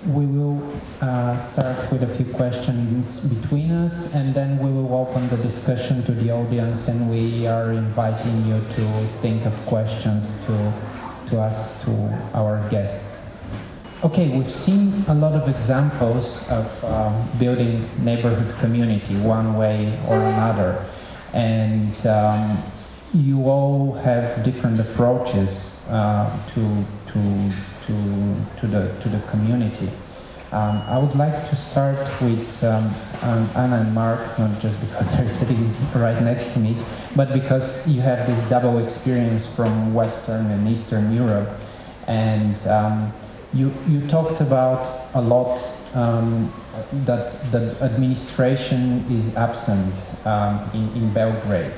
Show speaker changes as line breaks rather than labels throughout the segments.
We will start with a few questions between us, and then we will open the discussion to the audience, and we are inviting you to think of questions to ask to our guests. Okay, we've seen a lot of examples of building neighborhood community one way or another, and you all have different approaches to the community. I would like to start with Anna and Mark, not just because they're sitting right next to me, but because you have this double experience from Western and Eastern Europe, and you talked about a lot that the administration is absent in Belgrade,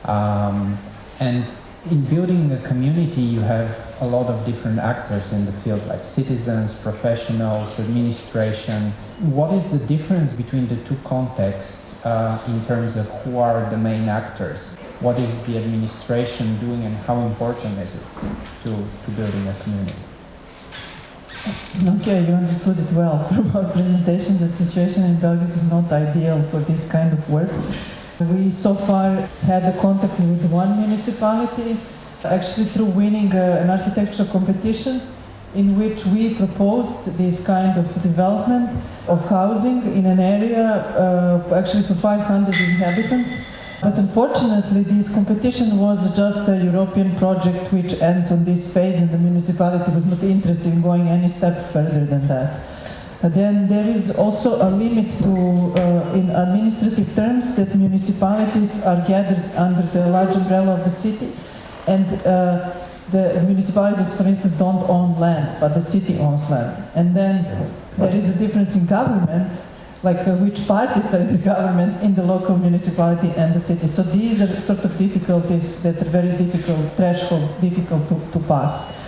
and in building a community, you have a lot of different actors in the field, like citizens, professionals, administration. What is the difference between the two contexts in terms of who are the main actors? What is the administration doing, and how important is it to building a community?
Okay, you understood it well from our presentation. The situation in Belgrade is not ideal for this kind of work. We so far had a contact with one municipality, actually through winning an architectural competition in which we proposed this kind of development of housing in an area actually for 500 inhabitants. But unfortunately, this competition was just a European project which ends on this phase, and the municipality was not interested in going any step further than that. Then there is also a limit to, in administrative terms, that municipalities are gathered under the large umbrella of the city, and the municipalities, for instance, don't own land, but the city owns land. And then there is a difference in governments, like which parties are in the government in the local municipality and the city. So these are sort of difficulties that are very difficult, threshold, difficult to pass.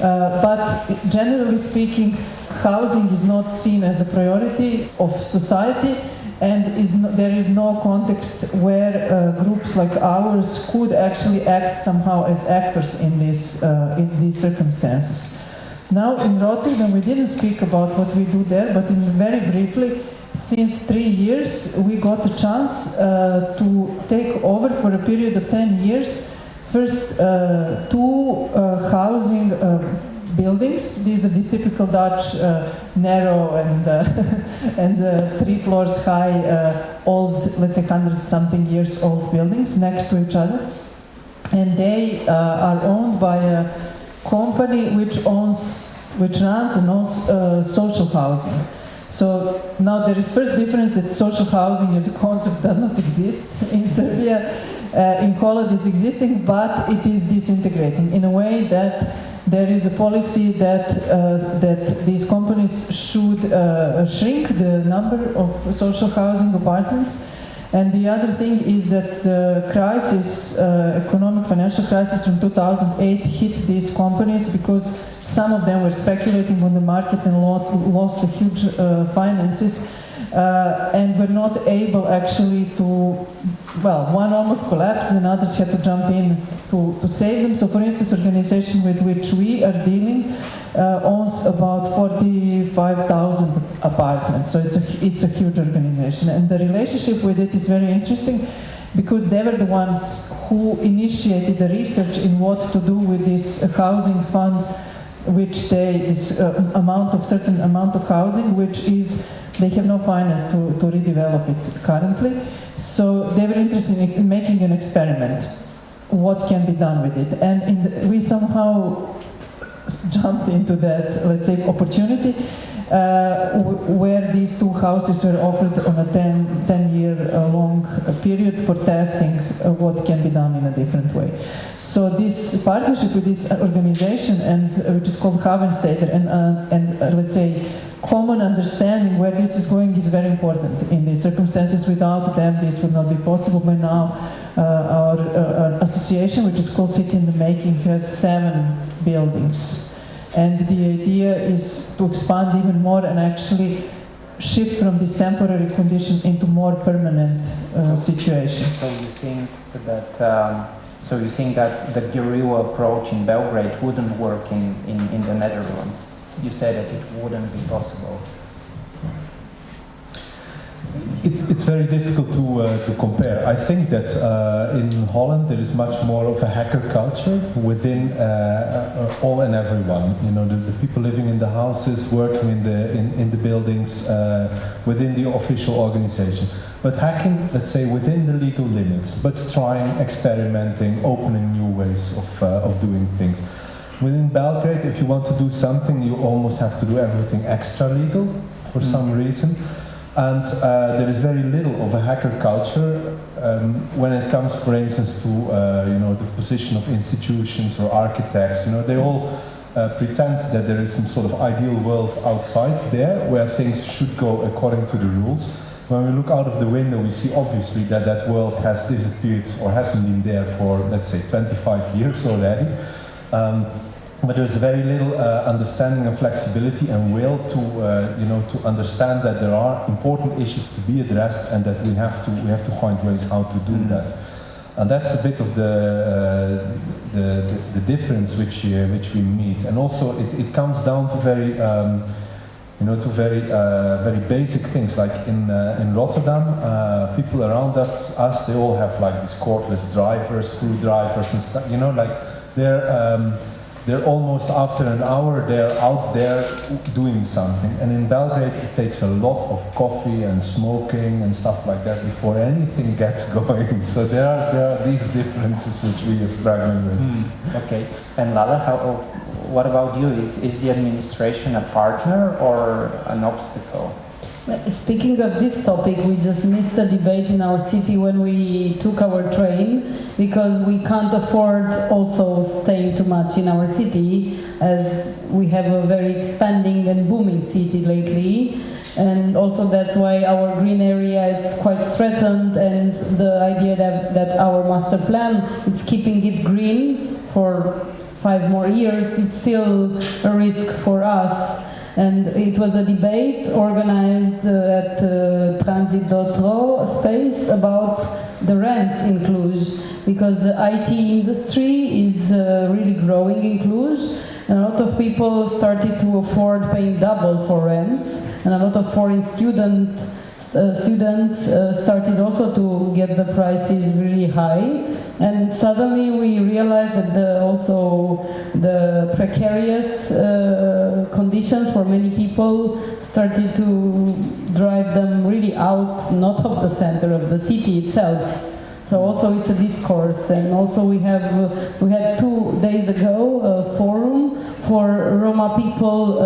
But generally speaking, housing is not seen as a priority of society, and there is no context where groups like ours could actually act somehow as actors in these circumstances. Now in Rotterdam, we didn't speak about what we do there, but very briefly, since 3 years, we got a chance to take over for a period of 10 years. First, two housing buildings. These are these typical Dutch, narrow and 3 floors high, old, let's say 100-something years old buildings next to each other. And they are owned by a company which runs and owns social housing. So now there is first difference that social housing as a concept does not exist in Serbia. In Kola it is existing, but it is disintegrating in a way that there is a policy that these companies should shrink the number of social housing apartments. And the other thing is that the crisis, economic financial crisis from 2008 hit these companies because some of them were speculating on the market and lost the huge finances and were not able actually to, well, one almost collapsed and others had to jump in to save them. So for instance, the organization with which we are dealing owns about 45,000 apartments. So it's a huge organization. And the relationship with it is very interesting because they were the ones who initiated the research in what to do with this housing fund, which this certain amount of housing, which is, they have no finance to redevelop it currently. So they were interested in making an experiment. What can be done with it? And we somehow jumped into that, let's say, opportunity where these two houses were offered on a 10-year long period for testing what can be done in a different way. So this partnership with this organization, which is called Havenstater, and let's say common understanding where this is going is very important in these circumstances. Without them, this would not be possible. By now, our association, which is called City in the Making, has 7 buildings. And the idea is to expand even more and actually shift from this temporary condition into more permanent situation.
So you think that the guerrilla approach in Belgrade wouldn't work in the Netherlands? you say that it wouldn't be possible?
It's very difficult to compare. I think that in Holland there is much more of a hacker culture within all and everyone. You know, the people living in the houses, working in the buildings, within the official organization. But hacking, let's say, within the legal limits, but trying, experimenting, opening new ways of doing things. Within Belgrade, if you want to do something, you almost have to do everything extra legal for some reason. And there is very little of a hacker culture when it comes, for instance, to you know, the position of institutions or architects. You know, they all pretend that there is some sort of ideal world outside there where things should go according to the rules. When we look out of the window, we see obviously that that world has disappeared or hasn't been there for, let's say, 25 years already. But there's very little understanding and flexibility and will to, you know, to understand that there are important issues to be addressed and that we have to find ways how to do that. And that's a bit of the difference which we meet. And also it comes down to very you know, to very basic things like in Rotterdam, people around us they all have like these cordless drivers, screwdrivers and stuff. You know, like they're almost after an hour they're out there doing something. And in Belgrade it takes a lot of coffee and smoking and stuff like that before anything gets going. So there are these differences which we are struggling with.
Okay. And Lala, what about you? Is the administration a partner or an obstacle?
Speaking of this topic, we just missed a debate in our city when we took our train, because we can't afford also staying too much in our city, as we have a very expanding and booming city lately. And also that's why our green area is quite threatened, and the idea that our master plan is keeping it green for 5 more years, it's still a risk for us. And it was a debate organized at Transit.ro space about the rents in Cluj, because the IT industry is really growing in Cluj, and a lot of people started to afford paying double for rents, and a lot of foreign students started also to get the prices really high. And suddenly we realized that also the precarious conditions for many people started to drive them really out, not of the center of the city itself. So also it's a discourse. And also we had 2 days ago a forum for Roma people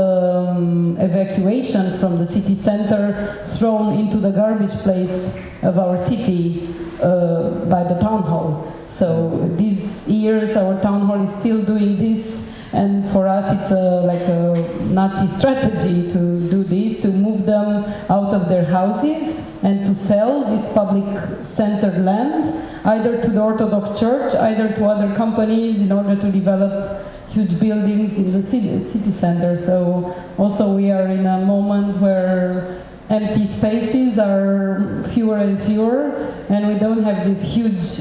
evacuation from the city center, thrown into the garbage place of our city by the town hall. So these years our town hall is still doing this, and for us it's like a Nazi strategy to do this, to move them out of their houses and to sell this public-centered land either to the Orthodox Church, either to other companies in order to develop huge buildings in the city center. So also we are in a moment where empty spaces are fewer and fewer, and we don't have these huge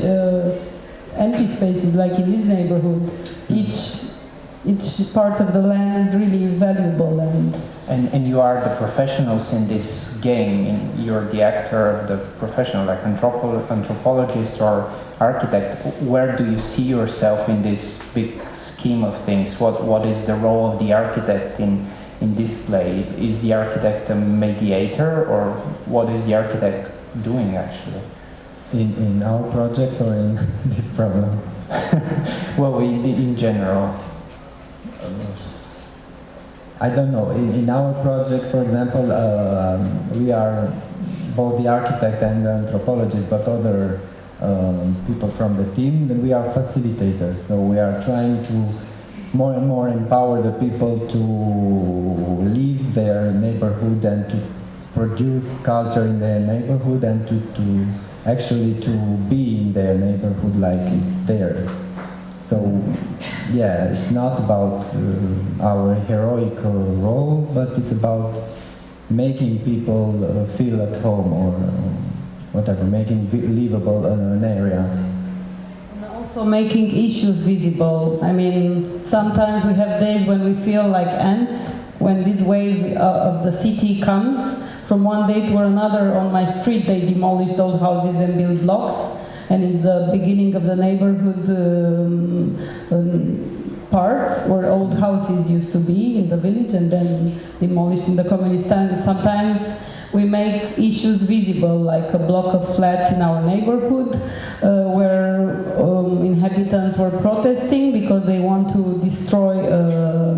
empty spaces like in this neighborhood. Each part of the land is really valuable.
And you are the professionals in this game. You're the actor of the professional, like anthropologist or architect. Where do you see yourself in this big scheme of things? What is the role of the architect in this play? Is the architect a mediator, or what is the architect doing actually?
In our project or in this problem?
Well, in general.
I don't know. In our project, for example, we are both the architect and the anthropologist, but other people from the team, and we are facilitators. So we are trying to more and more empower the people to leave their neighborhood and to produce culture in their neighborhood, and to actually to be in their neighborhood like it's theirs. So, yeah, it's not about our heroic role, but it's about making people feel at home, or whatever, making livable an area.
And also making issues visible. I mean, sometimes we have days when we feel like ants when this wave of the city comes, from one day to another on my street they demolished old houses and built blocks, and it's the beginning of the neighborhood part where old houses used to be in the village and then demolished in the communist times. Sometimes we make issues visible, like a block of flats in our neighborhood where inhabitants were protesting because they want to destroy a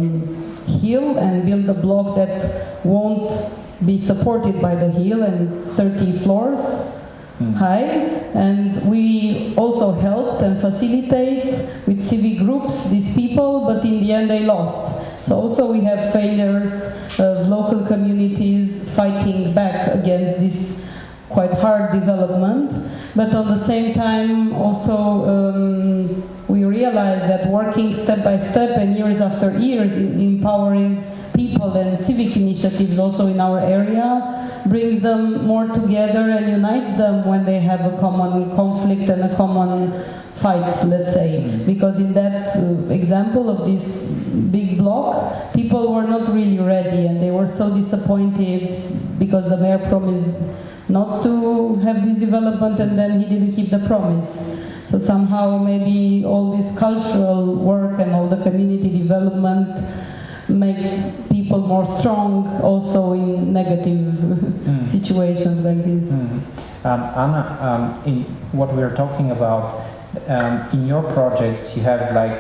hill and build a block that won't be supported by the hill, and it's 30 floors high. And we also helped and facilitate with civic groups these people, but in the end they lost. So also we have failures of local communities fighting back against this quite hard development. But at the same time also we realize that working step by step and years after years in empowering people and civic initiatives also in our area brings them more together and unites them when they have a common conflict and a common fight, let's say. Because in that example of this big block, people were not really ready and they were so disappointed because the mayor promised not to have this development and then he didn't keep the promise. So somehow maybe all this cultural work and all the community development makes people more strong also in negative situations like this.
Anna, in what we're talking about, in your projects you have like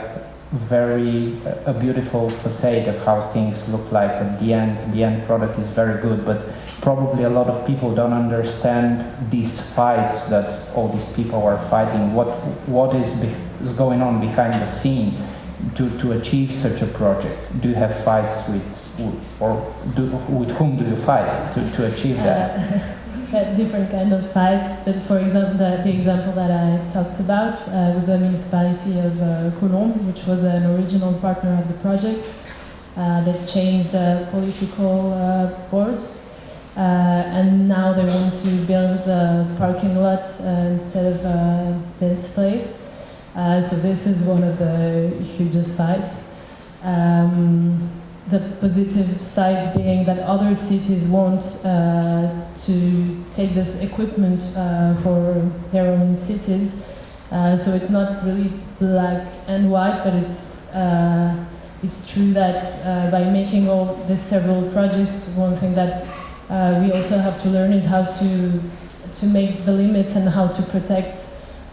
a beautiful facade of how things look like at the end. The end product is very good, but probably a lot of people don't understand these fights that all these people are fighting. What is going on behind the scene to achieve such a project? Do you have fights with whom do you fight to achieve that?
Different kind of fights, but for example, the example that I talked about with the municipality of Colombes, which was an original partner of the project, that changed political boards, and now they want to build a parking lot instead of this place. So this is one of the hugest fights. The positive sides being that other cities want to take this equipment for their own cities. So it's not really black and white, but it's true that by making all these several projects, one thing that we also have to learn is how to make the limits and how to protect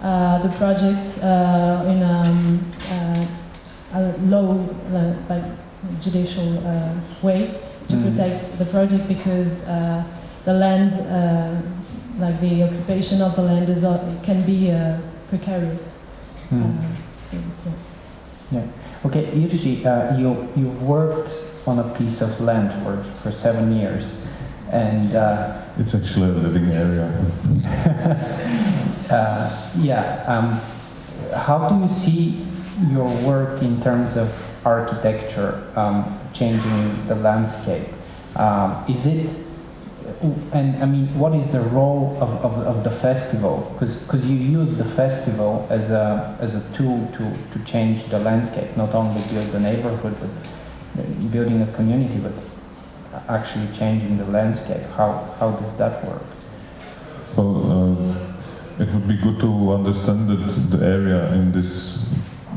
the project in a low, judicial way to protect the project, because the land, like the occupation of the land, can be precarious.
Okay, Jiri, you worked on a piece of land for 7 years, and
it's actually a living area.
How do you see your work in terms of architecture changing the landscape? Is it, and I mean, what is the role of the festival? Because you use the festival as a tool to change the landscape, not only build the neighborhood, but building a community, but actually changing the landscape. How does that work?
Well, it would be good to understand that the area in this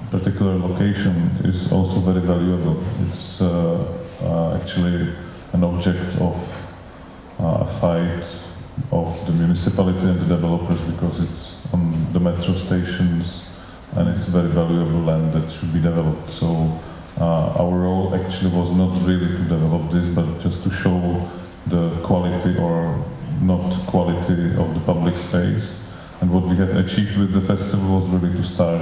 particular location is also very valuable. It's actually an object of a fight of the municipality and the developers, because it's on the metro stations and it's very valuable land that should be developed. So our role actually was not really to develop this, but just to show the quality or not quality of the public space. And what we had achieved with the festival was really to start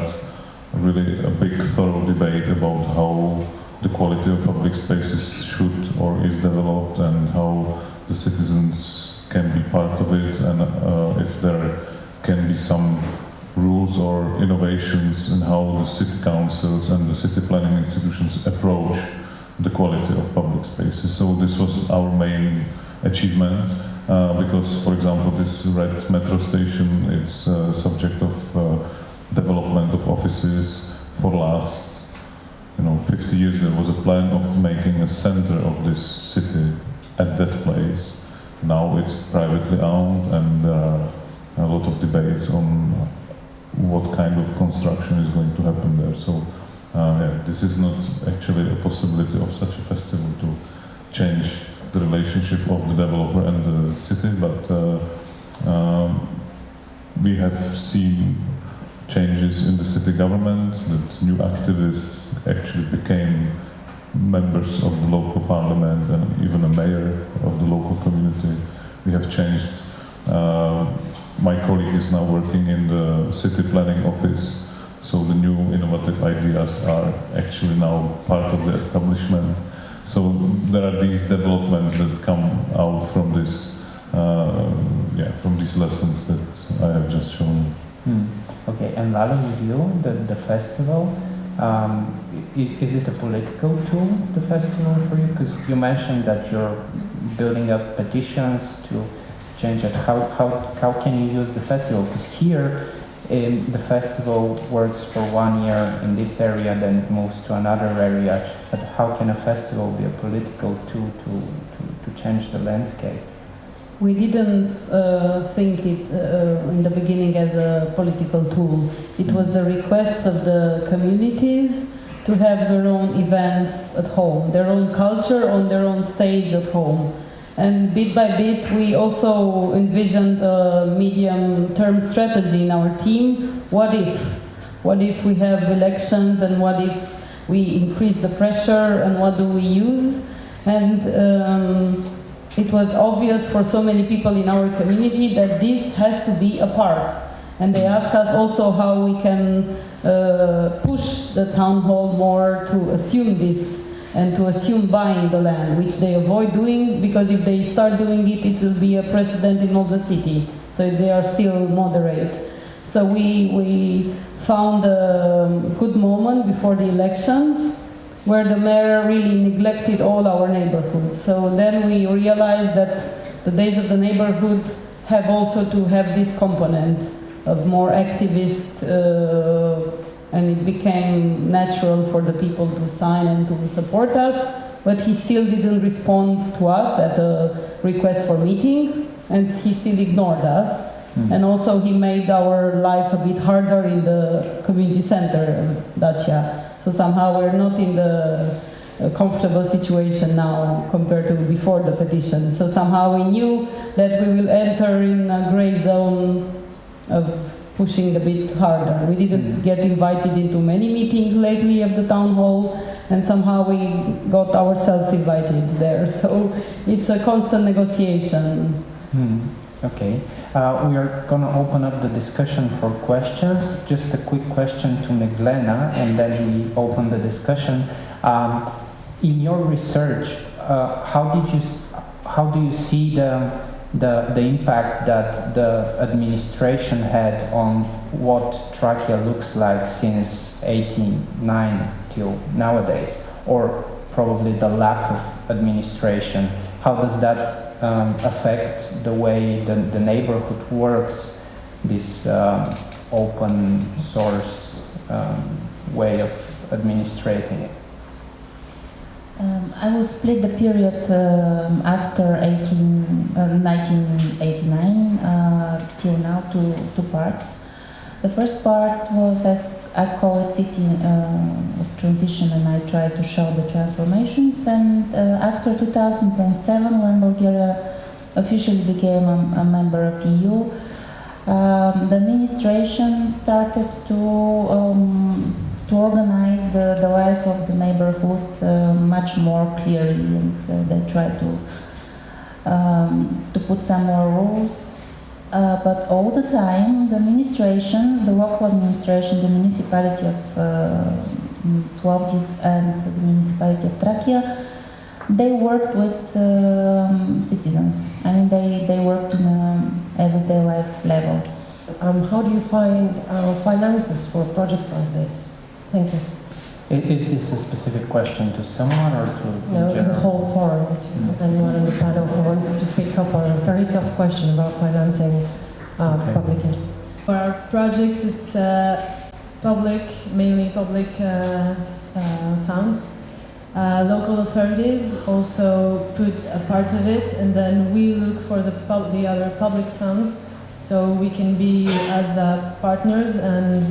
really a big thorough debate about how the quality of public spaces should or is developed, and how the citizens can be part of it, and if there can be some rules or innovations in how the city councils and the city planning institutions approach the quality of public spaces. So this was our main achievement, because, for example, this red metro station is subject of development of offices for last 50 years there was a plan of making a center of this city at that place. Now it's privately owned, and there are a lot of debates on what kind of construction is going to happen there. So this is not actually a possibility of such a festival to change the relationship of the developer and the city, but we have seen changes in the city government, that new activists actually became members of the local parliament and even a mayor of the local community. We have changed. My colleague is now working in the city planning office, so the new innovative ideas are actually now part of the establishment. So there are these developments that come out from this, from these lessons that I have just shown.
Okay, and Lalo, with you, the festival, is it a political tool, the festival, for you? Because you mentioned that you're building up petitions to change it. How can you use the festival? Because here, the festival works for 1 year in this area, then it moves to another area. But how can a festival be a political tool to change the landscape?
We didn't think it in the beginning as a political tool. It was the request of the communities to have their own events at home, their own culture on their own stage at home. And bit by bit, we also envisioned a medium-term strategy in our team. What if? What if we have elections, and what if we increase the pressure, and what do we use? And it was obvious for so many people in our community that this has to be a park. And they asked us also how we can push the town hall more to assume this and to assume buying the land, which they avoid doing, because if they start doing it, it will be a precedent in all the city. So they are still moderate. So we found a good moment before the elections where the mayor really neglected all our neighborhoods. So then we realized that the Days of the Neighborhood have also to have this component of more activist, and it became natural for the people to sign and to support us, but he still didn't respond to us at the request for meeting, and he still ignored us. And also he made our life a bit harder in the community center, Dacia. So somehow we're not in the comfortable situation now compared to before the petition. So somehow we knew that we will enter in a gray zone of pushing a bit harder. We didn't get invited into many meetings lately of the town hall, and somehow we got ourselves invited there. So it's a constant negotiation.
Okay. We are going to open up the discussion for questions. Just a quick question to Meglena, and then we open the discussion. In your research, how do you see the impact that the administration had on what Trachea looks like since 1889 till nowadays, or probably the lack of administration? How does that affect the way the neighborhood works, this open source way of administrating it?
I will split the period after 1989 till now to two parts. The first part was, as I call it, city of transition, and I try to show the transformations. And after 2007, when Bulgaria officially became a member of EU, the administration started to organize the life of the neighborhood much more clearly, and they tried to put some more rules. But all the time, the administration, the local administration, the municipality of Plovdiv and the municipality of Trachea, they worked with citizens. I mean, they worked in an everyday life level.
How do you find finances for projects like this? Thank you.
Is this a specific question to someone or to
No, to the whole forum. Anyone in the panel who wants to pick up on a very tough question about financing public interest.
For our projects, it's mainly public funds. Local authorities also put a part of it, and then we look for the other public funds, so we can be as partners and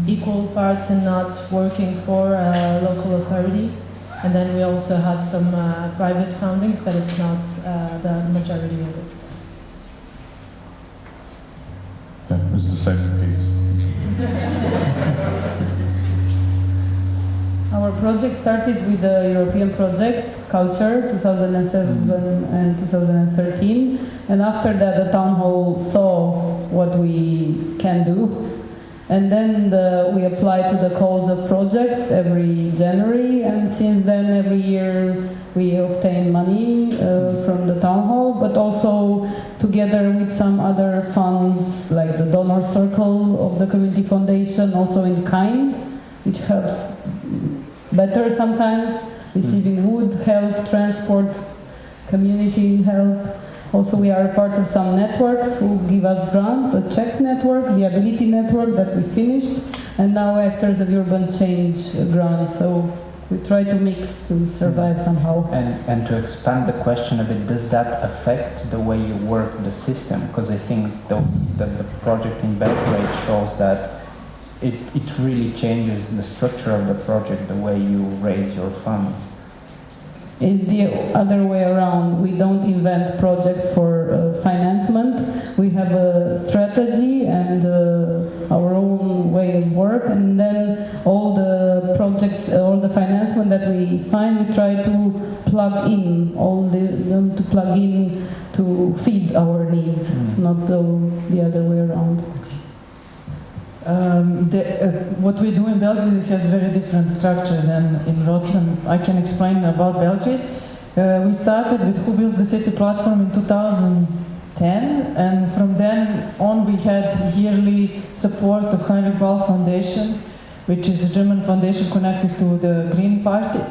equal parts and not working for local authorities. And then we also have some private fundings, but it's not the majority of it.
Yeah, it's the same case.
Our project started with the European project, Culture, 2007 and 2013. And after that, the town hall saw what we can do. And then we apply to the calls of projects every January. And since then, every year, we obtain money from the town hall, but also together with some other funds, like the donor circle of the community foundation, also in kind, which helps better sometimes, receiving wood help, transport, community help. Also, we are a part of some networks who give us grants, a Czech network, the Ability Network that we finished, and now Actors of Urban Change grant. So we try to mix to survive somehow.
And to expand the question a bit, does that affect the way you work the system? Because I think that the project in Belgrade shows that it really changes the structure of the project, the way you raise your funds.
It's the other way around. We don't invent projects for financement. We have a strategy and our own way of work, and then all the projects, all the financement that we find, we try to plug in, to plug in to feed our needs, not the other way around.
What we do in Belgrade has very different structure than in Rotterdam. I can explain about Belgrade. We started with Who Builds the City platform in 2010, and from then on we had yearly support of Heinrich Ball Foundation, which is a German foundation connected to the Green Party,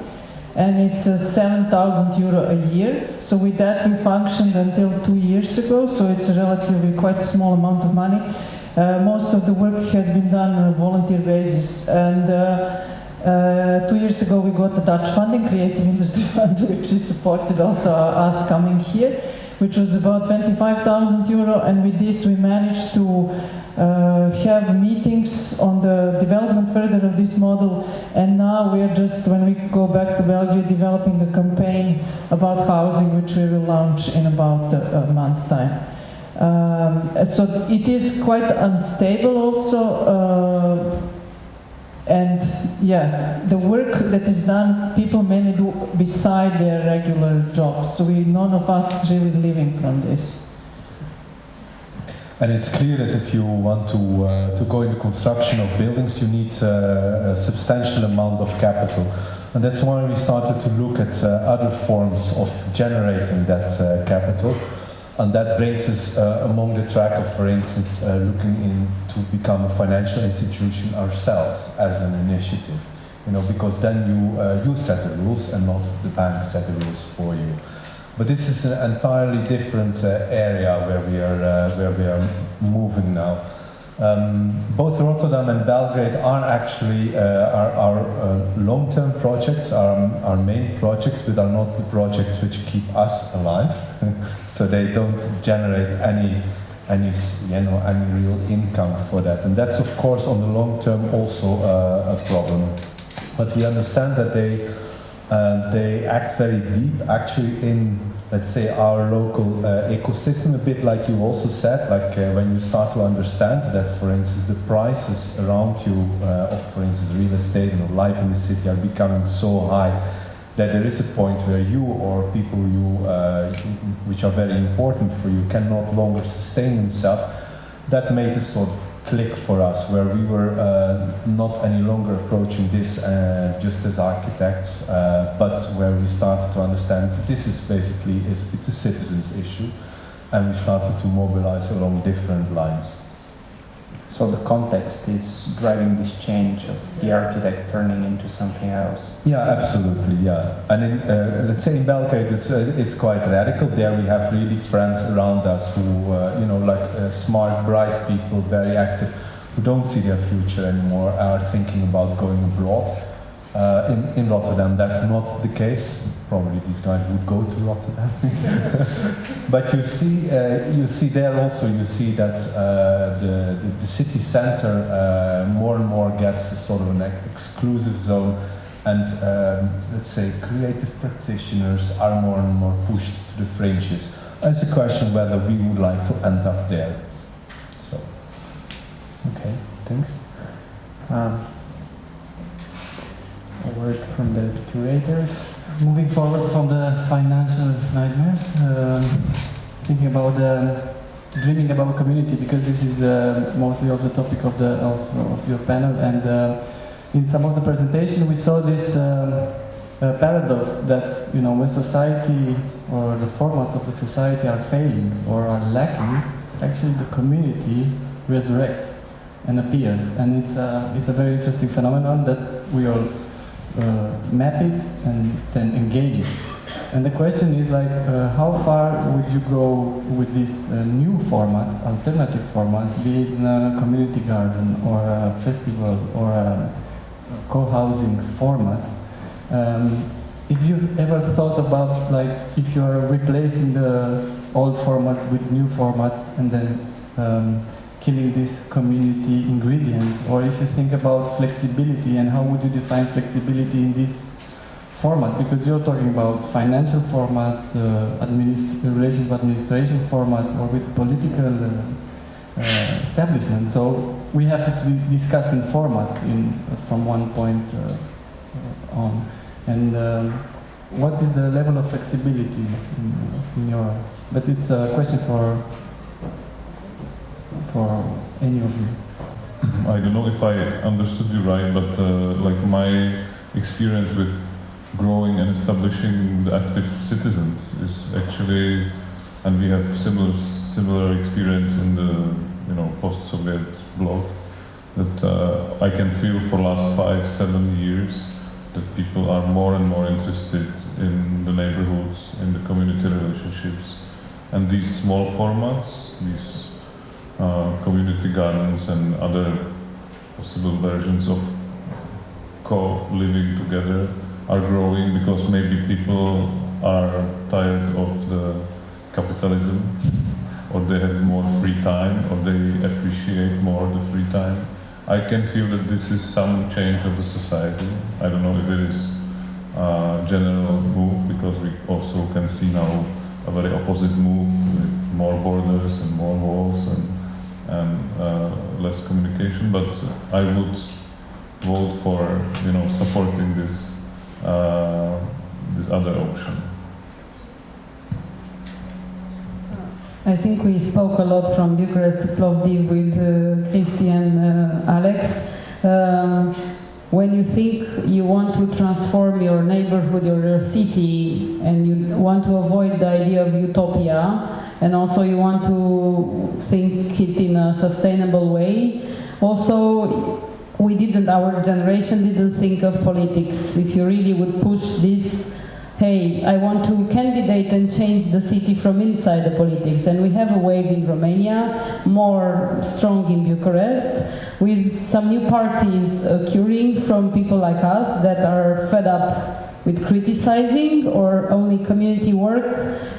and it's €7,000 a year. So with that we functioned until 2 years ago, so it's a relatively quite a small amount of money. Most of the work has been done on a volunteer basis, and 2 years ago we got the Dutch funding, Creative Industry Fund, which is supported also us coming here, which was about €25,000, and with this we managed to have meetings on the development further of this model, and now we are just, when we go back to Belgium, developing a campaign about housing, which we will launch in about a month's time. So it is quite unstable also, and yeah, the work that is done, people mainly do beside their regular jobs, so none of us is really living from this.
And it's clear that if you want to go into construction of buildings, you need a substantial amount of capital. And that's why we started to look at other forms of generating that capital. And that brings us among the track of, for instance, looking into become a financial institution ourselves as an initiative. You know, because then you set the rules and not the bank set the rules for you. But this is an entirely different area where we are moving now. Both Rotterdam and Belgrade are actually our long-term projects, our main projects, but are not the projects which keep us alive. So they don't generate any real income for that, and that's of course on the long term also a problem. But we understand that they act very deep, actually, in, let's say, our local ecosystem, a bit like you also said, like when you start to understand that, for instance, the prices around you of, for instance, real estate and life in the city are becoming so high that there is a point where you or people which are very important for you can no longer sustain themselves. That made a sort of click for us, where we were not any longer approaching this just as architects, but where we started to understand that this is basically, it's a citizens issue, and we started to mobilize along different lines.
So the context is driving this change of the architect turning into something else.
Yeah, absolutely, yeah. And in, let's say in Belgrade, it's quite radical. There we have really friends around us who, like smart, bright people, very active, who don't see their future anymore are thinking about going abroad. In Rotterdam, that's not the case. Probably these guys would go to Rotterdam. But you see there also, you see that the city center more and more gets a sort of an exclusive zone, and let's say creative practitioners are more and more pushed to the fringes. It's a question whether we would like to end up there. So.
Okay, thanks. A word from the curators.
Moving forward from the financial nightmares, thinking about dreaming about community, because this is mostly of the topic of your panel, and in some of the presentation we saw this paradox that, you know, when society or the formats of the society are failing or are lacking, actually the community resurrects and appears, and it's a very interesting phenomenon that we all map it and then engage it. And the question is like, how far would you go with these new formats, alternative formats, be it in a community garden or a festival or a co-housing format? If you've ever thought about, like, if you are replacing the old formats with new formats and then killing this community ingredient, or if you think about flexibility, and how would you define flexibility in this format? Because you're talking about financial formats, relations with administration formats, or with political establishment. So we have to discuss in formats from one point on. And what is the level of flexibility in your? But it's a question for any of you.
I don't know if I understood you right, but like my experience with growing and establishing the active citizens is actually, and we have similar experience in the post-Soviet bloc, that I can feel for last 5-7 years that people are more and more interested in the neighborhoods, in the community relationships, and these small formats, these community gardens and other possible versions of co-living together are growing because maybe people are tired of the capitalism, or they have more free time, or they appreciate more the free time. I can feel that this is some change of the society. I don't know if it is a general move, because we also can see now a very opposite move with more borders and more walls and less communication. But I would vote for supporting this other option.
I think we spoke a lot from Bucharest to Plovdiv with Christy and Alex. When you think you want to transform your neighborhood or your city, and you want to avoid the idea of utopia, and also you want to think it in a sustainable way, also our generation didn't think of politics. If you really would push this, hey, I want to candidate and change the city from inside the politics. And we have a wave in Romania, more strong in Bucharest, with some new parties occurring from people like us that are fed up with criticizing or only community work,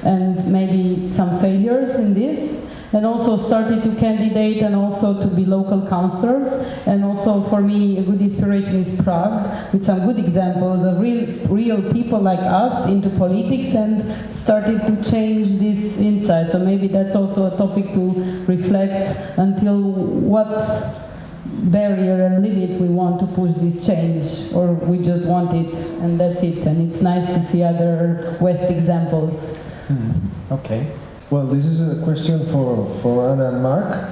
and maybe some failures in this, and also started to candidate and also to be local councillors. And also for me a good inspiration is Prague, with some good examples of real people like us into politics and started to change this inside. So maybe that's also a topic to reflect until what barrier and limit we want to push this change, or we just want it and that's it. And it's nice to see other West examples.
Okay.
Well, this is a question for Anna and Mark.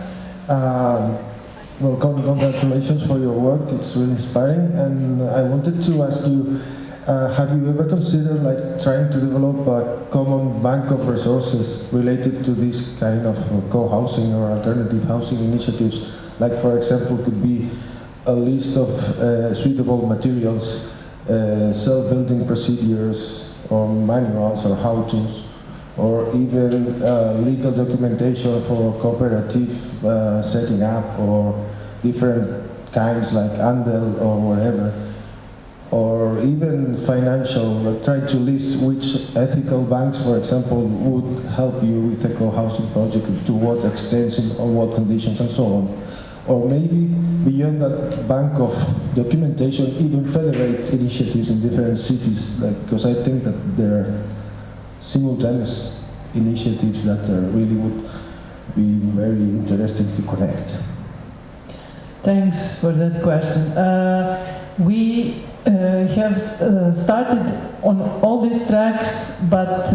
Well, congratulations for your work. It's really inspiring. And I wanted to ask you, have you ever considered trying to develop a common bank of resources related to this kind of co-housing or alternative housing initiatives? Like, for example, could be a list of suitable materials, self-building procedures, or manuals or how-tos, or even legal documentation for cooperative setting up, or different kinds like Andel or whatever, or even financial, try to list which ethical banks, for example, would help you with a co-housing project, to what extent, on what conditions, and so on. Or maybe beyond that bank of documentation, even federate initiatives in different cities, because I think that there are simultaneous initiatives that really would be very interesting to connect.
Thanks for that question. We have started on all these tracks, but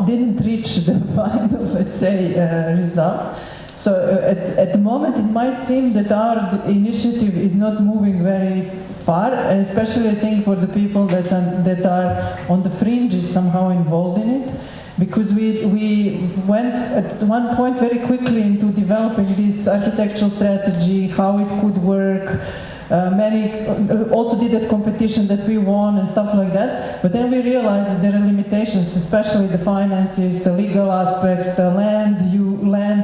didn't reach the final, let's say, result. So at the moment, it might seem that our initiative is not moving very far, especially I think for the people that are on the fringes somehow involved in it. Because we went at one point very quickly into developing this architectural strategy, how it could work. Many also did that competition that we won and stuff like that. But then we realized that there are limitations, especially the finances, the legal aspects, the land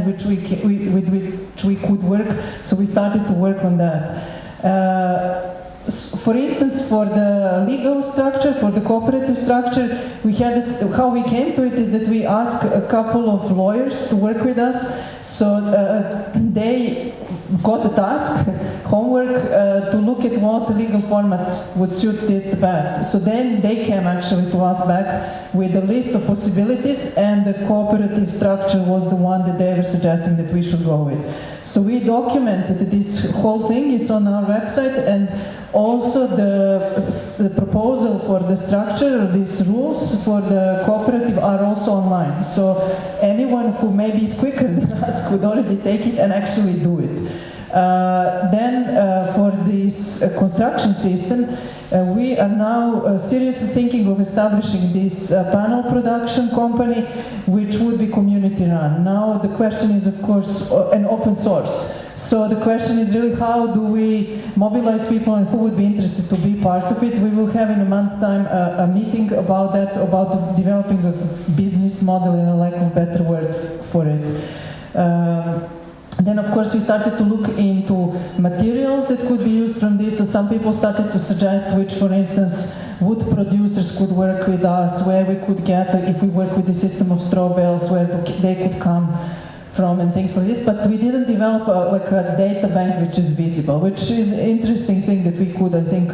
with which we could work. So we started to work on that. For instance, for the legal structure, for the cooperative structure, we had this, how we came to it is that we asked a couple of lawyers to work with us. So they got a task, homework, to look at what legal formats would suit this the best. So then they came actually to us back with a list of possibilities, and the cooperative structure was the one that they were suggesting that we should go with. So we documented this whole thing, it's on our website, and also the proposal for the structure, these rules for the cooperative are also online. So anyone who maybe is quicker than us could already take it and actually do it. Then for this construction system, we are now seriously thinking of establishing this panel production company, which would be community run. Now the question is, of course, an open source. So the question is really, how do we mobilize people and who would be interested to be part of it? We will have in a month's time a meeting about that, about developing a business model, in a lack of better word for it. Then, of course, we started to look into materials that could be used from this. So some people started to suggest which, for instance, wood producers could work with us, where we could get, if we work with the system of straw bales, where they could come from and things like this. But we didn't develop a data bank which is visible, which is an interesting thing that we could, I think,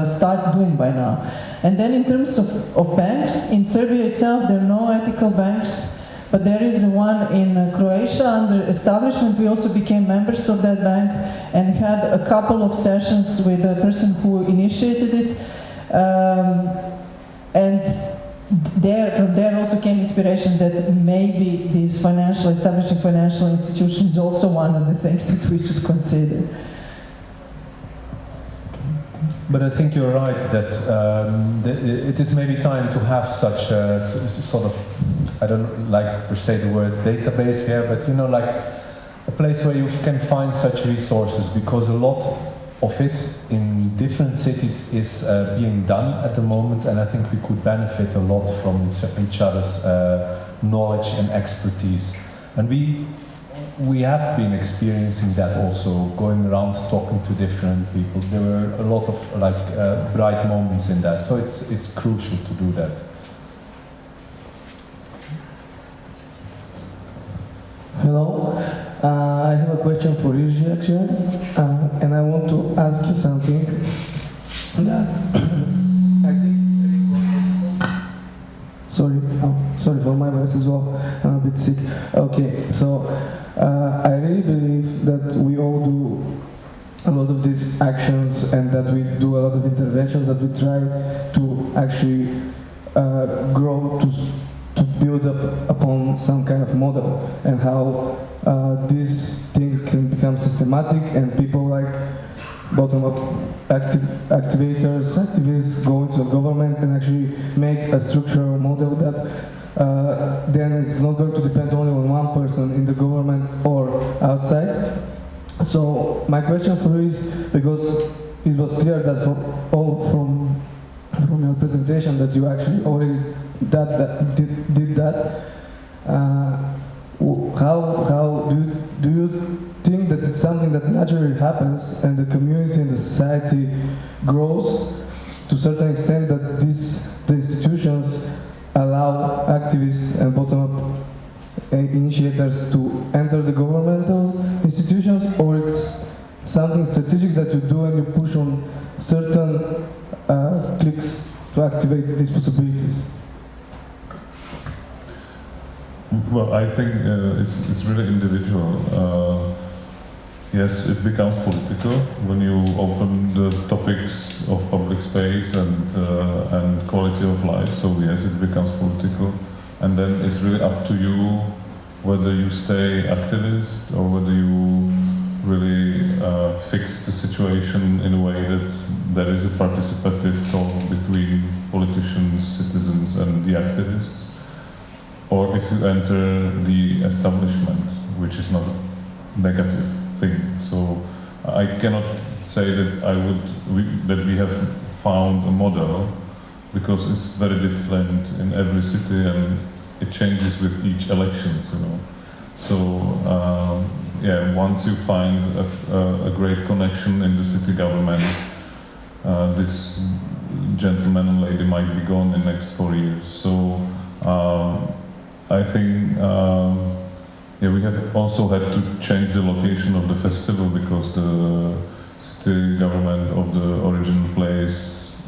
start doing by now. And then in terms of banks, in Serbia itself, there are no ethical banks. But there is one in Croatia under establishment. We also became members of that bank and had a couple of sessions with the person who initiated it. And from there also came inspiration that maybe this establishing financial institution is also one of the things that we should consider.
But I think you're right that it is maybe time to have such a sort of, I don't like per se the word database here, but like a place where you can find such resources, because a lot of it in different cities is being done at the moment, and I think we could benefit a lot from each other's knowledge and expertise. And we have been experiencing that also, going around talking to different people. There were a lot of bright moments in that, so it's crucial to do that.
Hello, I have a question for Irji actually, and I want to ask you something. I think. Sorry for my voice as well. I'm a bit sick. Okay, so I really believe that we all do a lot of these actions, and that we do a lot of interventions, that we try to actually grow to build up upon some kind of model, and how these things can become systematic, and people like bottom-up activists go into government and actually make a structural model that then it's not going to depend only on one person in the government or outside. So my question for you is, because it was clear that from your presentation that you actually already did that, how do you think that
that it's something that naturally happens, and the community and the society grows to a certain extent that the institutions allow activists and bottom-up initiators to enter the governmental institutions, or it's something strategic that you do and you push on certain cliques to activate these possibilities?
Well, I think it's really individual. Yes, it becomes political when you open the topics of public space and quality of life. So yes, it becomes political, and then it's really up to you whether you stay activist or whether you really fix the situation in a way that there is a participative talk between politicians, citizens, and the activists, or if you enter the establishment, which is not a negative thing. So I cannot say that that we have found a model, because it's very different in every city and it changes with each elections, you know. So yeah, once you find a great connection in the city government, this gentleman and lady might be gone in the next 4 years. So I think yeah, we have also had to change the location of the festival because the city government of the original place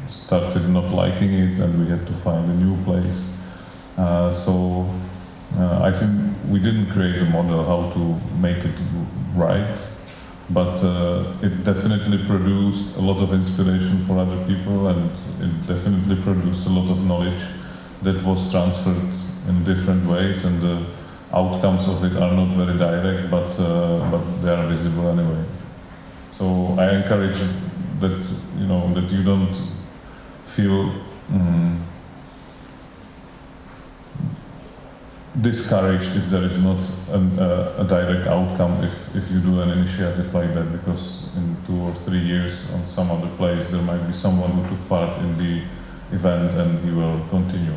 started not liking it, and we had to find a new place. So I think we didn't create a model how to make it right, but it definitely produced a lot of inspiration for other people, and it definitely produced a lot of knowledge that was transferred in different ways, and the outcomes of it are not very direct, but they are visible anyway. So I encourage that, you know, that you don't feel discouraged if there is not a direct outcome if you do an initiative like that, because in 2 or 3 years on some other place there might be someone who took part in the event and he will continue.